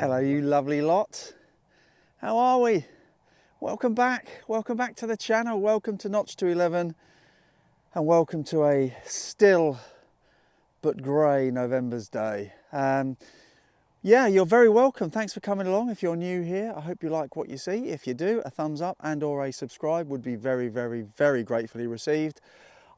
Hello, you lovely lot. How are we? Welcome back. Welcome back to the channel. Welcome to Notch to 11, and welcome to a still but grey November's day. Yeah, you're very welcome. Thanks for coming along. If you're new here, I hope you like what you see. If you do, a thumbs up and or a subscribe would be very, very, very gratefully received.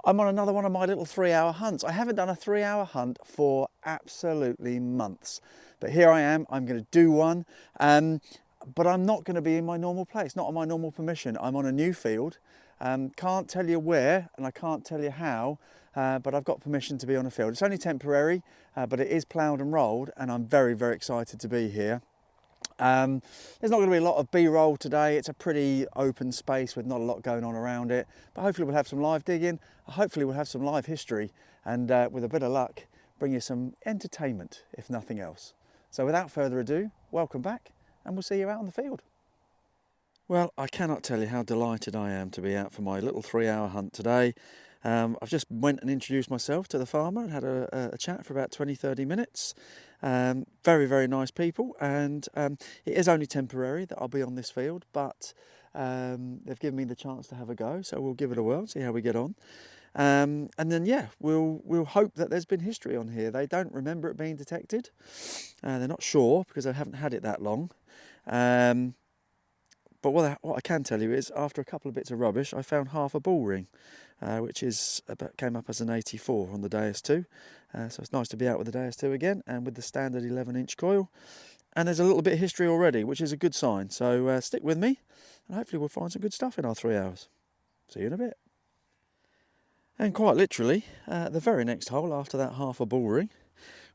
I'm on another one of my little 3-hour hunts. I haven't done a 3-hour hunt for absolutely months, but here I am. I'm going to do one, but I'm not going to be in my normal place, not on my normal permission. I'm on a new field. Can't tell you where and I can't tell you how, but I've got permission to be on a field. It's only temporary, but it is ploughed and rolled, and I'm very, very excited to be here. There's not going to be a lot of B-roll today. It's a pretty open space with not a lot going on around it, but hopefully we'll have some live digging. Hopefully we'll have some live history, and with a bit of luck, bring you some entertainment, if nothing else. So without further ado, welcome back, and we'll see you out on the field. Well, I cannot tell you how delighted I am to be out for my little 3-hour hunt today. I've just went and introduced myself to the farmer and had a chat for about 20-30 minutes. Very, very nice people, and it is only temporary that I'll be on this field, but they've given me the chance to have a go, so we'll give it a whirl, see how we get on. And then, yeah, we'll hope that there's been history on here. They don't remember it being detected. They're not sure because they haven't had it that long. But what I can tell you is, after a couple of bits of rubbish, I found half a bull ring, which came up as an 84 on the Deus 2. So it's nice to be out with the Deus 2 again, and with the standard 11-inch coil. And there's a little bit of history already, which is a good sign. So stick with me, and hopefully we'll find some good stuff in our 3 hours. See you in a bit. And quite literally, the very next hole after that half a bull ring,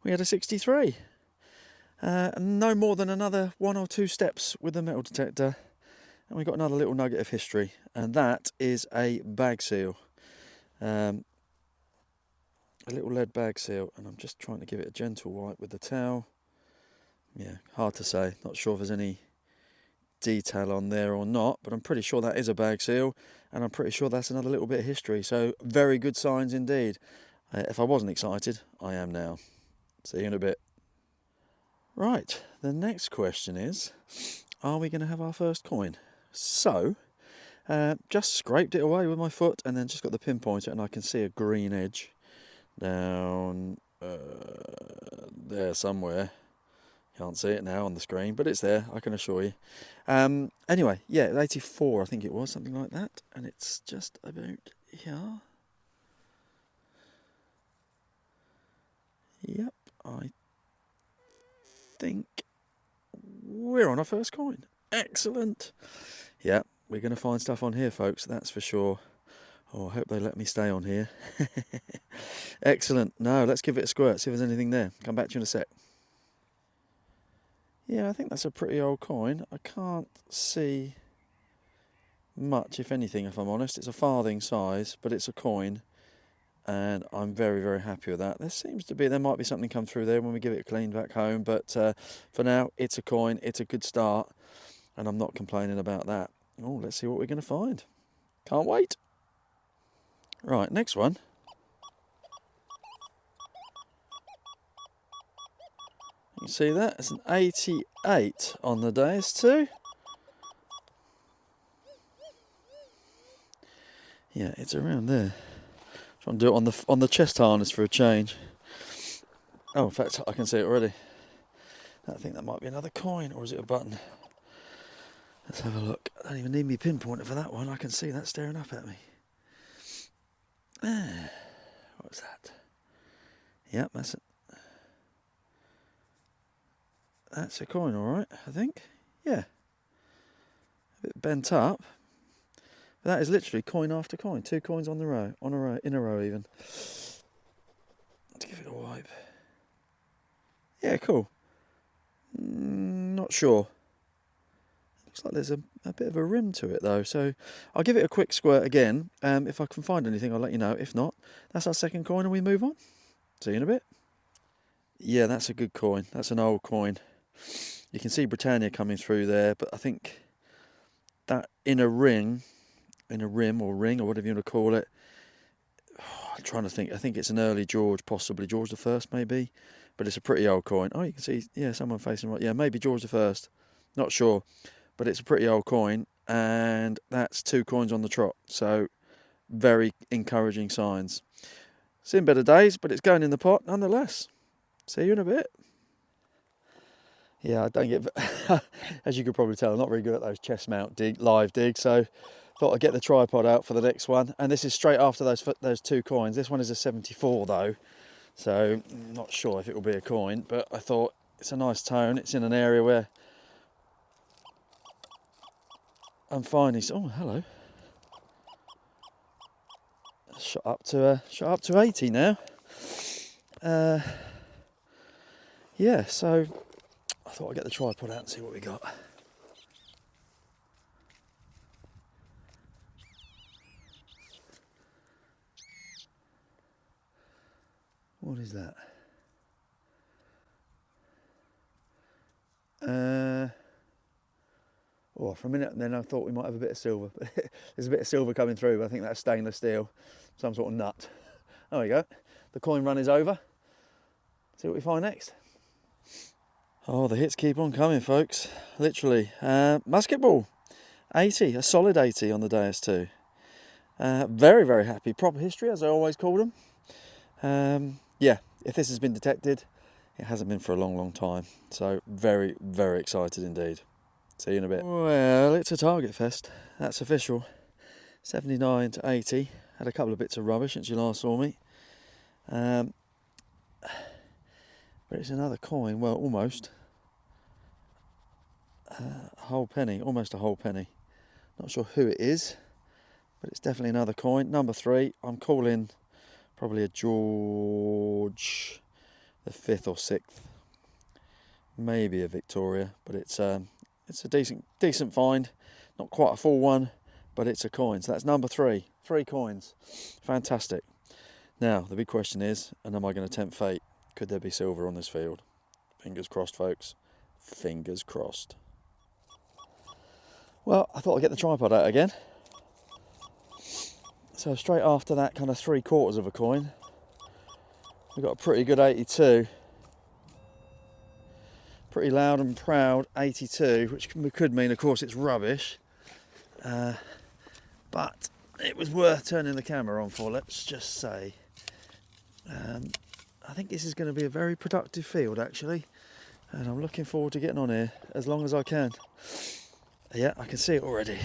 we had a 63. No more than another 1 or 2 steps with the metal detector, and we've got another little nugget of history, and that is a bag seal. A little lead bag seal, and I'm just trying to give it a gentle wipe with the towel. Yeah, hard to say. Not sure if there's any detail on there or not, but I'm pretty sure that is a bag seal, and I'm pretty sure that's another little bit of history. So very good signs indeed. If I wasn't excited, I am now. See you in a bit. Right, the next question is, are we going to have our first coin? So, just scraped it away with my foot and then just got the pinpointer, and I can see a green edge down there somewhere. Can't see it now on the screen, but it's there, I can assure you. Anyway, yeah, 84 I think it was, something like that, and it's just about here. Yep, I think we're on our first coin. Excellent. Yeah, we're going to find stuff on here, folks, that's for sure. Oh, I hope they let me stay on here. Excellent. No, let's give it a squirt, see if there's anything there. Come back to you in a sec. Yeah, I think that's a pretty old coin. I can't see much, if anything, if I'm honest. It's a farthing size, but it's a coin, and I'm very, very happy with that. There might be something come through there when we give it a clean back home, but for now, it's a coin. It's a good start, and I'm not complaining about that. Oh, let's see what we're going to find. Can't wait. Right, next one. You can see that, it's an 88 on the Deus 2. Yeah, it's around there. Trying to do it on the chest harness for a change. Oh, in fact, I can see it already. I think that might be another coin, or is it a button? Let's have a look. I don't even need me pinpointer for that one. I can see that staring up at me. What's that? Yep, that's it. That's a coin, all right, I think. Yeah. A bit bent up. But that is literally coin after coin. 2 coins in a row even. Let's give it a wipe. Yeah, cool. Not sure. Looks like there's a bit of a rim to it though, so I'll give it a quick squirt again. If I can find anything, I'll let you know. If not, that's our second coin and we move on. See you in a bit. Yeah, that's a good coin. That's an old coin. You can see Britannia coming through there, but I think that in a rim or ring or whatever you want to call it, I'm trying to think. I think it's an early George, possibly George the First, maybe. but it's a pretty old coin. Oh, you can see, yeah, someone facing right. Yeah, maybe George I. Not sure, but it's a pretty old coin, and that's 2 coins on the trot. So very encouraging signs. Seen better days, but it's going in the pot nonetheless. See you in a bit. Yeah, I don't get, as you could probably tell, I'm not very good at those chest mount live digs, so thought I'd get the tripod out for the next one. And this is straight after those 2 coins. This one is a 74 though, so I'm not sure if it will be a coin, but I thought it's a nice tone. It's in an area where I'm finding. Oh, hello. Shot up to 80 now. Yeah, so I thought I'd get the tripod out and see what we got. What is that? Oh, for a minute then I thought we might have a bit of silver. There's a bit of silver coming through, but I think that's stainless steel, some sort of nut. There we go. The coin run is over. See what we find next. Oh, the hits keep on coming, folks. Literally. Musket ball. 80, a solid 80 on the Deus too. Very, very happy. Proper history, as I always call them. Yeah, if this has been detected, it hasn't been for a long, long time. So very, very excited indeed. See you in a bit. Well, it's a target fest. That's official. 79 to 80. Had a couple of bits of rubbish since you last saw me. But it's another coin. Well, almost. A whole penny. Almost a whole penny. Not sure who it is, but it's definitely another coin. Number 3. I'm calling probably a George the 5th or 6th. Maybe a Victoria, but it's a decent find. Not quite a full one, but it's a coin. So that's number 3. 3 coins. Fantastic. Now the big question is, and am I going to tempt fate? Could there be silver on this field? Fingers crossed, folks. Fingers crossed. Well, I thought I'd get the tripod out again. So straight after that kind of 3/4 of a coin, we got a pretty good 82. Pretty loud and proud 82, which could mean, of course, it's rubbish. But it was worth turning the camera on for, let's just say. I think this is going to be a very productive field, actually. And I'm looking forward to getting on here as long as I can. Yeah, I can see it already.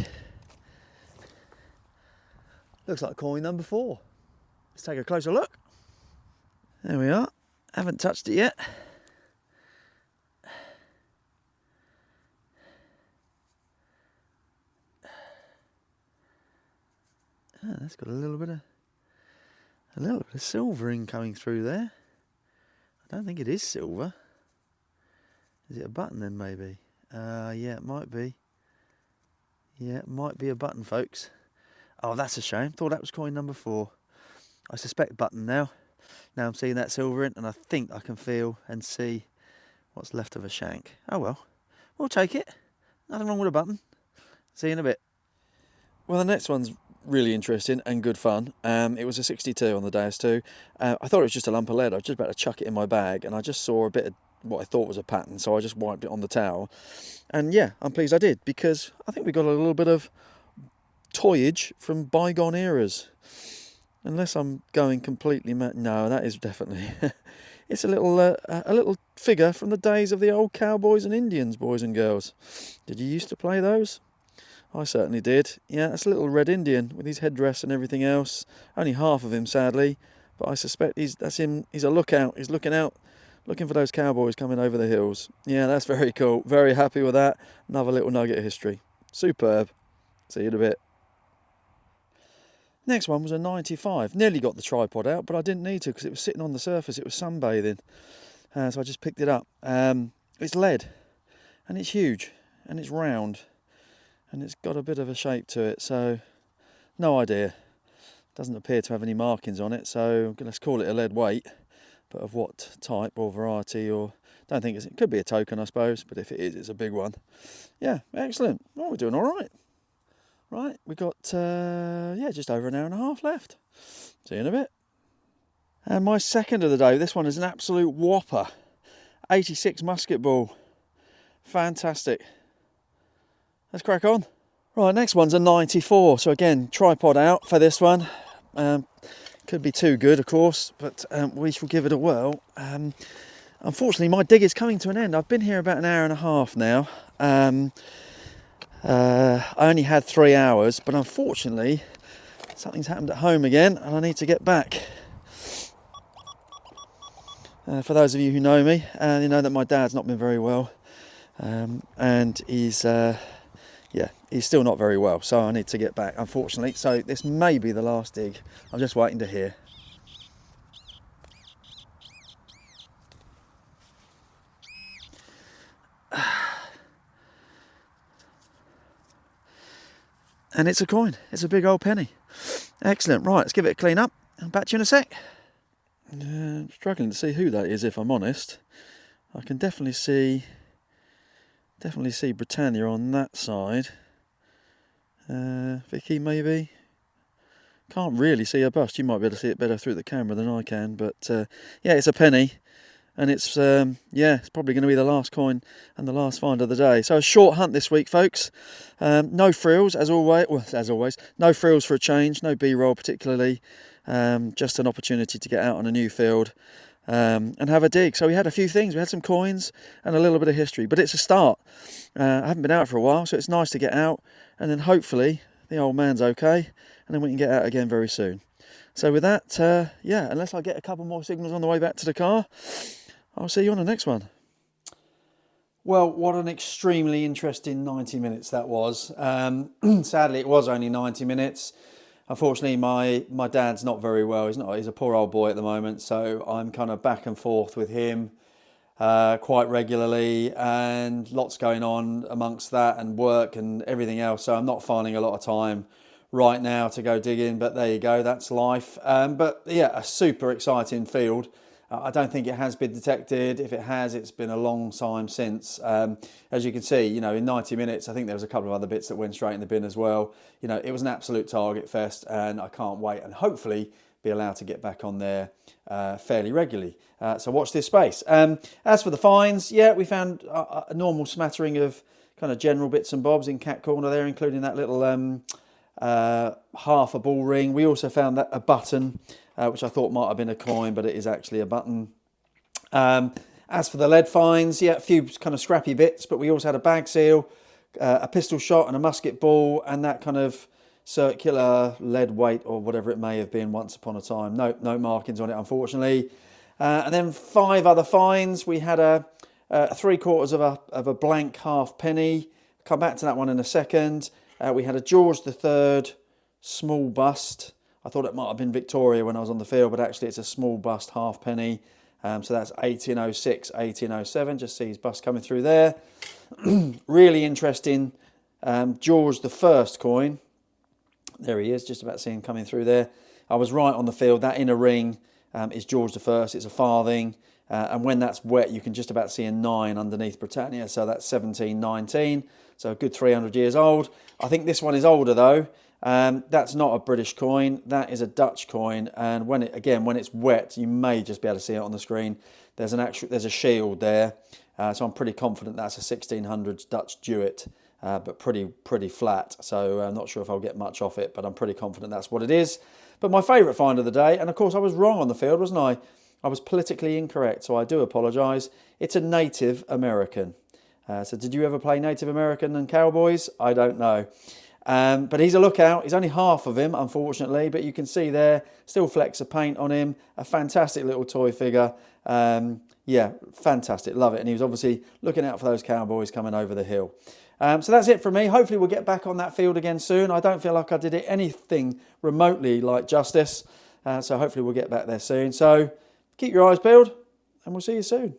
Looks like coin number 4. Let's take a closer look. There we are. Haven't touched it yet. Ah, that's got a little bit of silvering coming through there. I don't think it is silver. Is it a button then, maybe? Yeah, it might be. Yeah, it might be a button, folks. Oh, that's a shame. Thought that was coin number 4. I suspect button now. Now I'm seeing that silver in, and I think I can feel and see what's left of a shank. Oh well, we'll take it. Nothing wrong with a button. See you in a bit. Well, the next one's really interesting and good fun. It was a 62 on the Deus too. I thought it was just a lump of lead. I was just about to chuck it in my bag, and I just saw a bit of what I thought was a pattern, so I just wiped it on the towel. And yeah, I'm pleased I did, because I think we got a little bit of toyage from bygone eras. Unless I'm going completely mad. No, that is definitely. It's a little figure from the days of the old cowboys and Indians, boys and girls. Did you used to play those? I certainly did. Yeah, that's a little red Indian with his headdress and everything else. Only half of him, sadly, but I suspect that's him. He's a lookout. He's looking out, looking for those cowboys coming over the hills. Yeah, that's very cool. Very happy with that. Another little nugget of history. Superb. See you in a bit. Next one was a 95. Nearly got the tripod out, but I didn't need to because it was sitting on the surface. It was sunbathing. So I just picked it up. It's lead, and it's huge, and it's round, and it's got a bit of a shape to it. So, no idea. Doesn't appear to have any markings on it, so let's call it a lead weight. But of what type or variety, or don't think it could be a token, I suppose. But if it is, it's a big one. Yeah, excellent. Oh, we're doing all right. Right, we got just over an hour and a half left. See you in a bit. And my second of the day, this one is an absolute whopper. 86 musket ball. Fantastic. Let's crack on. Right, next one's a 94. So again, tripod out for this one. Could be too good, of course, but we shall give it a whirl. Unfortunately, my dig is coming to an end. I've been here about an hour and a half now. I only had 3 hours, but unfortunately, something's happened at home again, and I need to get back. For those of you who know me, you know that my dad's not been very well, and he's still not very well, so I need to get back, unfortunately. So this may be the last dig. I'm just waiting to hear. And it's a coin. It's a big old penny. Excellent. Right, let's give it a clean up. I'll back to you in a sec. I'm struggling to see who that is, if I'm honest. I can definitely see Britannia on that side. Vicky, maybe. Can't really see her bust. You might be able to see it better through the camera than I can. But yeah, it's a penny. And it's it's probably going to be the last coin and the last find of the day. So a short hunt this week, folks. No frills, as always. Well, as always, no frills for a change. No B-roll particularly. Just an opportunity to get out on a new field and have a dig. So we had a few things. We had some coins and a little bit of history. But it's a start. I haven't been out for a while, so it's nice to get out. And then hopefully the old man's okay. And then we can get out again very soon. So with that, unless I get a couple more signals on the way back to the car, I'll see you on the next one. Well, what an extremely interesting 90 minutes that was. Sadly, it was only 90 minutes. Unfortunately, my dad's not very well. He's a poor old boy at the moment, so I'm kind of back and forth with him quite regularly, and lots going on amongst that and work and everything else. So I'm not finding a lot of time right now to go digging, but there you go, that's life. But yeah, a super exciting field. I don't think it has been detected. If it has, it's been a long time since. As you can see, in 90 minutes, I think there was a couple of other bits that went straight in the bin as well. It was an absolute target fest, and I can't wait and hopefully be allowed to get back on there fairly regularly. So watch this space. As for the finds, we found a normal smattering of kind of general bits and bobs in Cat Corner there, including that little half a ball ring. We also found a button, which I thought might have been a coin, but it is actually a button. As for the lead finds, a few kind of scrappy bits, but we also had a bag seal, a pistol shot and a musket ball, and that kind of circular lead weight or whatever it may have been once upon a time. No markings on it, unfortunately. And then 5 other finds. We had a 3/4 of a blank half penny. Come back to that one in a second. We had a George III small bust. I thought it might have been Victoria when I was on the field, but actually it's a small bust half penny. So that's 1806, 1807. Just see his bust coming through there. Really interesting George I coin. There he is, just about seeing him coming through there. I was right on the field. That inner ring is George I. It's a farthing. And when that's wet, you can just about see a 9 underneath Britannia. So that's 1719. So a good 300 years old. I think this one is older though. That's not a British coin. That is a Dutch coin. And when it's wet, you may just be able to see it on the screen. There's a shield there. So I'm pretty confident that's a 1600s Dutch Jewett, but pretty flat. So I'm not sure if I'll get much off it, but I'm pretty confident that's what it is. But my favourite find of the day, and of course I was wrong on the field, wasn't I? I was politically incorrect, so I do apologise. It's a Native American. So did you ever play Native American and Cowboys? I don't know. But he's a lookout. He's only half of him, unfortunately, but you can see there, still flecks of paint on him. A fantastic little toy figure. Fantastic. Love it. And he was obviously looking out for those Cowboys coming over the hill. So that's it from me. Hopefully we'll get back on that field again soon. I don't feel like I did it anything remotely like justice. So hopefully we'll get back there soon. So keep your eyes peeled and we'll see you soon.